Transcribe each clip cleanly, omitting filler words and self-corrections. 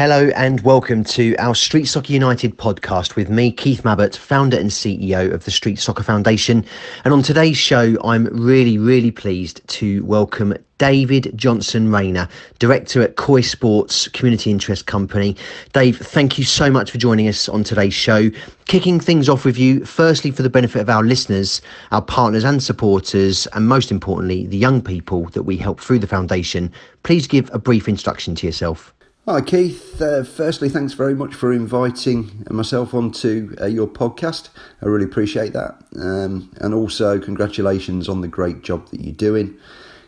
Hello and welcome to our Street Soccer United podcast with me, Keith Mabbott, founder and CEO of the Street Soccer Foundation. And on today's show, I'm really pleased to welcome David Johnson-Rayner, director at Koi Sports Community Interest Company. Dave, thank you so much for joining us on today's show. Kicking things off with you, firstly, for the benefit of our listeners, our partners and supporters, and most importantly, the young people that we help through the foundation, please give a brief introduction to yourself. Hi Keith, firstly thanks very much for inviting myself onto your podcast. I really appreciate that, and also congratulations on the great job that you're doing.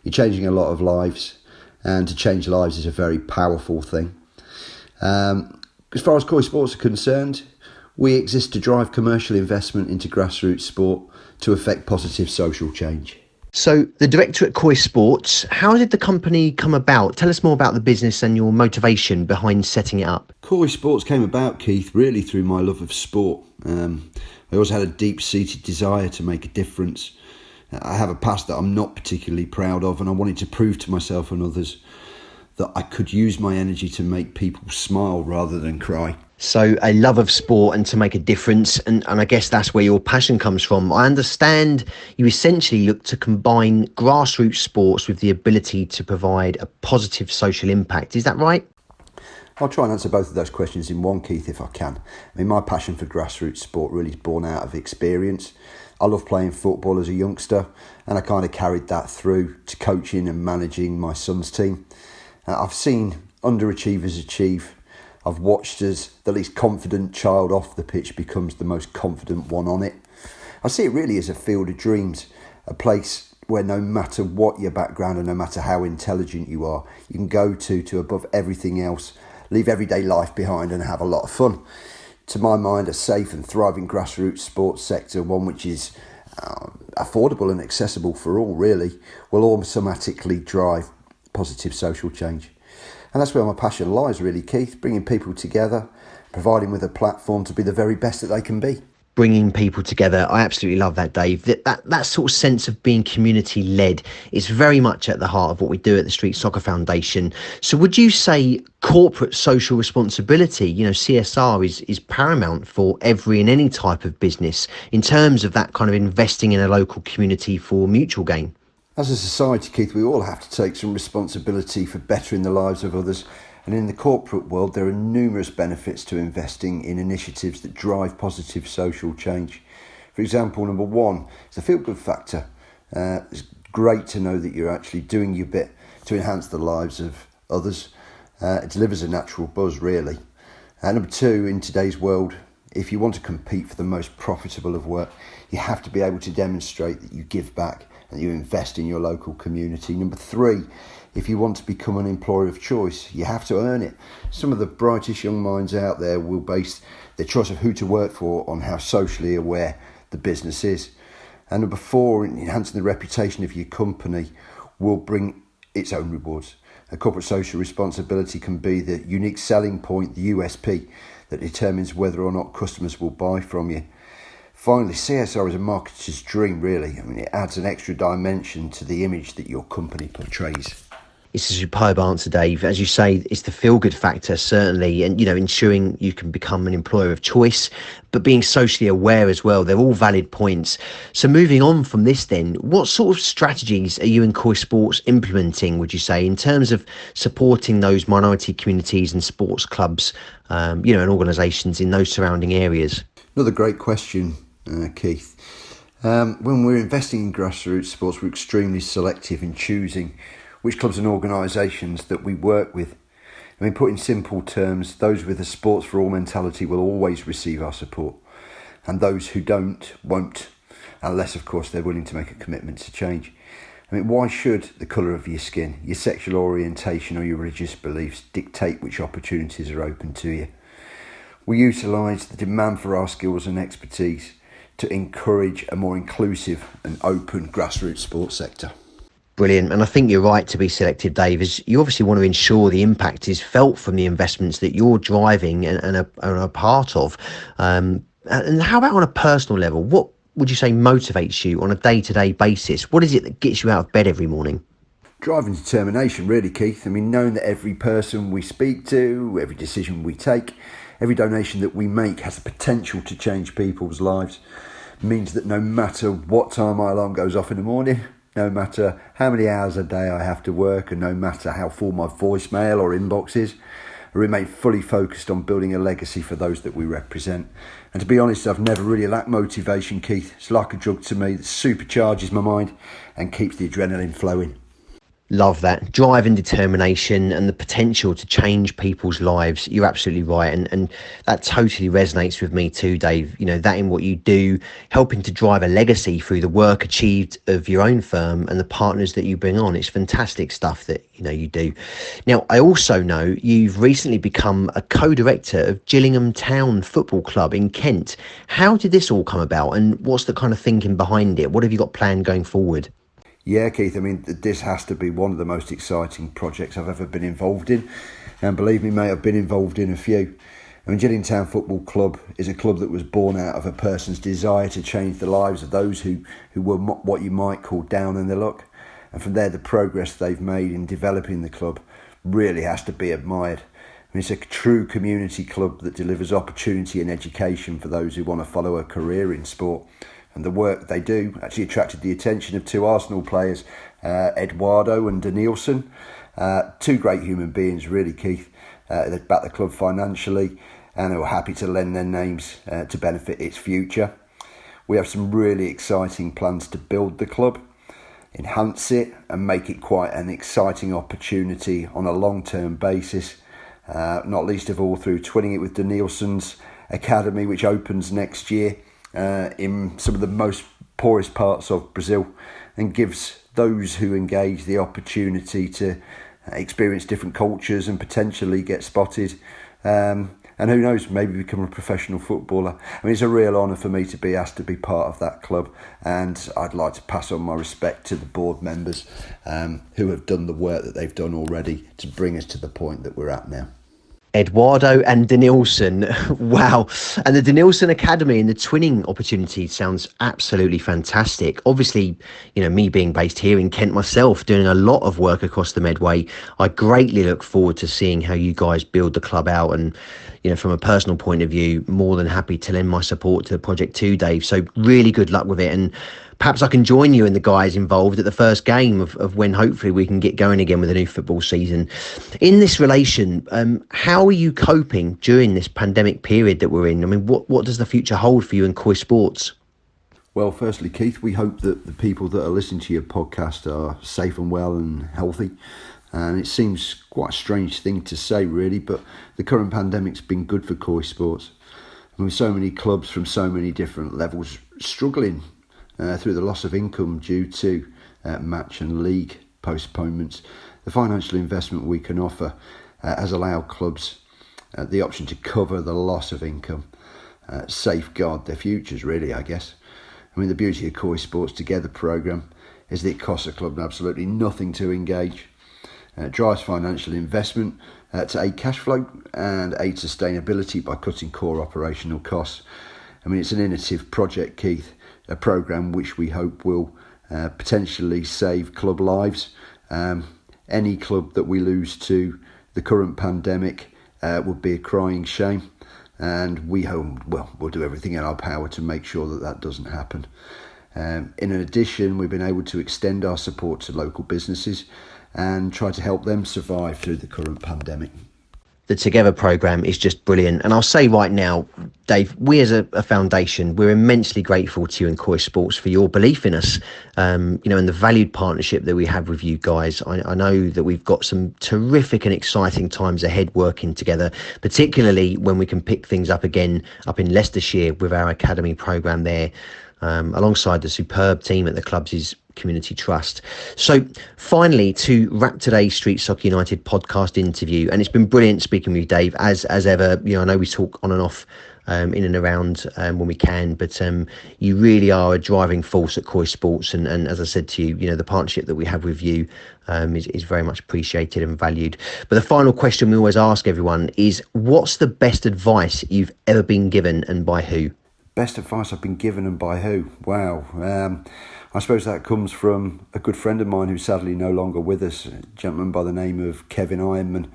You're changing a lot of lives, and to change lives is a very powerful thing. As far as Koi Sports are concerned, we exist to drive commercial investment into grassroots sport to effect positive social change. So the director at Koi Sports, how did the company come about? Tell us more about the business and your motivation behind setting it up. Koi Sports came about, Keith, really through my love of sport. I also had a deep-seated desire to make a difference. I have a past that I'm not particularly proud of, and I wanted to prove to myself and others that I could use my energy to make people smile rather than cry. So a love of sport and to make a difference, and I guess that's where your passion comes from. I understand you essentially look to combine grassroots sports with the ability to provide a positive social impact. Is that right? I'll try and answer both of those questions in one, Keith, if I can. I mean, my passion for grassroots sport really is born out of experience. I love playing football as a youngster, and I kind of carried that through to coaching and managing my son's team. I've seen underachievers achieve. I've watched as the least confident child off the pitch becomes the most confident one on it. I see it really as a field of dreams, a place where no matter what your background and no matter how intelligent you are, you can go to above everything else, leave everyday life behind and have a lot of fun. To my mind, a safe and thriving grassroots sports sector, one which is affordable and accessible for all really, will automatically drive positive social change. And that's where my passion lies really, Keith, bringing people together, providing with a platform to be the very best that they can be. Bringing people together. I absolutely love that, Dave. That sort of sense of being community led is very much at the heart of what we do at the Street Soccer Foundation. So would you say corporate social responsibility, CSR is paramount for every and any type of business in terms of that kind of investing in a local community for mutual gain? As a society, Keith, we all have to take some responsibility for bettering the lives of others. And in the corporate world, there are numerous benefits to investing in initiatives that drive positive social change. For example, number one is the feel-good factor. It's great to know that you're actually doing your bit to enhance the lives of others. It delivers a natural buzz, really. And number two, in today's world, if you want to compete for the most profitable of work, you have to be able to demonstrate that you give back and you invest in your local community. Number three, if you want to become an employer of choice, you have to earn it. Some of the brightest young minds out there will base their choice of who to work for on how socially aware the business is. And number four, enhancing the reputation of your company will bring its own rewards. A corporate social responsibility can be the unique selling point, the USP, that determines whether or not customers will buy from you. Finally, CSR is a marketer's dream, really. I mean, it adds an extra dimension to the image that your company portrays. It's a superb answer, Dave. As you say, it's the feel-good factor, certainly, and, ensuring you can become an employer of choice, but being socially aware as well. They're all valid points. So moving on from this then, what sort of strategies are you and Koi Sports implementing, would you say, in terms of supporting those minority communities and sports clubs, and organisations in those surrounding areas? Another great question, Keith. When we're investing in grassroots sports, we're extremely selective in choosing which clubs and organisations that we work with. I mean, put in simple terms, those with a sports for all mentality will always receive our support, and those who don't won't, unless of course they're willing to make a commitment to change. I mean, why should the colour of your skin, your sexual orientation or your religious beliefs dictate which opportunities are open to you? We utilise the demand for our skills and expertise to encourage a more inclusive and open grassroots sports sector. Brilliant. And I think you're right to be selective, Dave, as you obviously want to ensure the impact is felt from the investments that you're driving and are a part of. And how about on a personal level? What would you say motivates you on a day-to-day basis? What is it that gets you out of bed every morning? Drive and determination, really, Keith. I mean, knowing that every person we speak to, every decision we take, every donation that we make has the potential to change people's lives, means that no matter what time my alarm goes off in the morning, no matter how many hours a day I have to work, and no matter how full my voicemail or inbox is, I remain fully focused on building a legacy for those that we represent. And to be honest, I've never really lacked motivation, Keith. It's like a drug to me that supercharges my mind and keeps the adrenaline flowing. Love that. Drive and determination and the potential to change people's lives. You're absolutely right. And that totally resonates with me too, Dave. You know, that in what you do, helping to drive a legacy through the work achieved of your own firm and the partners that you bring on. It's fantastic stuff that, you know, you do. Now, I also know you've recently become a co-director of Gillingham Town Football Club in Kent. How did this all come about and what's the kind of thinking behind it? What have you got planned going forward? Yeah, Keith, I mean, this has to be one of the most exciting projects I've ever been involved in. And believe me, mate, I've been involved in a few. I mean, Gillingham Town Football Club is a club that was born out of a person's desire to change the lives of those who were what you might call down in the luck. And from there, the progress they've made in developing the club really has to be admired. I mean, it's a true community club that delivers opportunity and education for those who want to follow a career in sport. And the work they do actually attracted the attention of two Arsenal players, Eduardo and Danielson. Two great human beings, really, Keith. They backed the club financially and they were happy to lend their names to benefit its future. We have some really exciting plans to build the club, enhance it and make it quite an exciting opportunity on a long-term basis, not least of all through twinning it with Danielson's academy, which opens next year. In some of the most poorest parts of Brazil, and gives those who engage the opportunity to experience different cultures and potentially get spotted and who knows, maybe become a professional footballer. I mean, it's a real honour for me to be asked to be part of that club, and I'd like to pass on my respect to the board members who have done the work that they've done already to bring us to the point that we're at now. Eduardo and Danielson. Wow. And the Danielson Academy and the twinning opportunity sounds absolutely fantastic. Obviously, you know, me being based here in Kent myself, doing a lot of work across the Medway, I greatly look forward to seeing how you guys build the club out. And, you know, from a personal point of view, more than happy to lend my support to the project too, Dave. So really good luck with it. And perhaps I can join you and the guys involved at the first game of when hopefully we can get going again with a new football season. In this relation, how are you coping during this pandemic period that we're in? I mean, what does the future hold for you in Koi Sports? Well, firstly, Keith, we hope that the people that are listening to your podcast are safe and well and healthy. And it seems quite a strange thing to say, really, but the current pandemic's been good for Koi Sports. And with so many clubs from so many different levels struggling through the loss of income due to match and league postponements, the financial investment we can offer has allowed clubs the option to cover the loss of income, safeguard their futures, really, I guess. I mean, the beauty of Koi Sports Together programme is that it costs a club absolutely nothing to engage. Drives financial investment to aid cash flow and aid sustainability by cutting core operational costs. I mean, it's an innovative project, Keith, a programme which we hope will potentially save club lives. Any club that we lose to the current pandemic would be a crying shame, and we hope, well, we'll do everything in our power to make sure that that doesn't happen. In addition, we've been able to extend our support to local businesses and try to help them survive through the current pandemic. The Together programme is just brilliant. And I'll say right now, Dave, we as a foundation, we're immensely grateful to you and Koi Sports for your belief in us, you know, and the valued partnership that we have with you guys. I know that we've got some terrific and exciting times ahead working together, particularly when we can pick things up again up in Leicestershire with our academy programme there, alongside the superb team at the club's Community Trust. So finally, to wrap today's Street Soccer United podcast interview, and it's been brilliant speaking with you, Dave, as ever. You know, I know we talk on and off in and around when we can, but you really are a driving force at Koi Sports, and as I said to you, you know, the partnership that we have with you is very much appreciated and valued. But the final question we always ask everyone is, what's the best advice you've ever been given and by who? Best advice I've been given, and by who? Wow. I suppose that comes from a good friend of mine who's sadly no longer with us, a gentleman by the name of Kevin Ironman.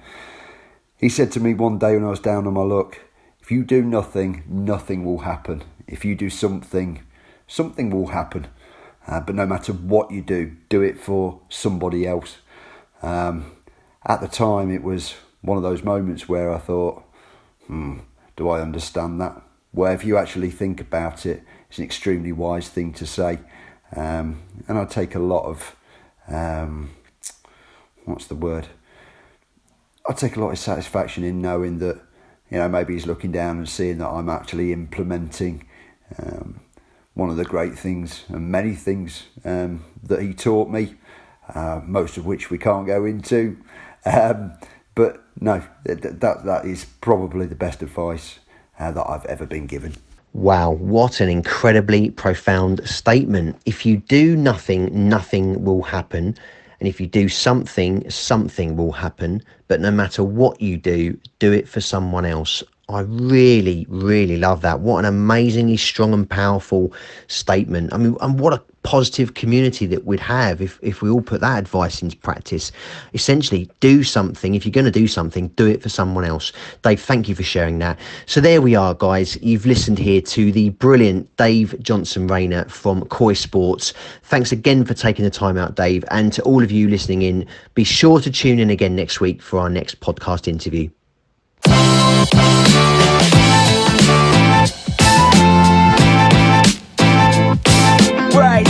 He said to me one day when I was down on my luck, if you do nothing, nothing will happen. If you do something, something will happen. But no matter what you do it for somebody else. At the time, it was one of those moments where I thought, do I understand that? Where if you actually think about it, it's an extremely wise thing to say. And I take a lot of, I take a lot of satisfaction in knowing that, maybe he's looking down and seeing that I'm actually implementing one of the great things and many things that he taught me, most of which we can't go into. But no, that is probably the best advice that I've ever been given. Wow, what an incredibly profound statement. If you do nothing, nothing will happen. And if you do something, something will happen. But no matter what you do it for someone else. I really, really love that. What an amazingly strong and powerful statement. I mean, and what a positive community that we'd have if we all put that advice into practice. Essentially, do something. If you're going to do something, do it for someone else. Dave, thank you for sharing that. So there we are, guys. You've listened here to the brilliant Dave Johnson-Rayner from Koi Sports. Thanks again for taking the time out, Dave. And to all of you listening in, be sure to tune in again next week for our next podcast interview. Right.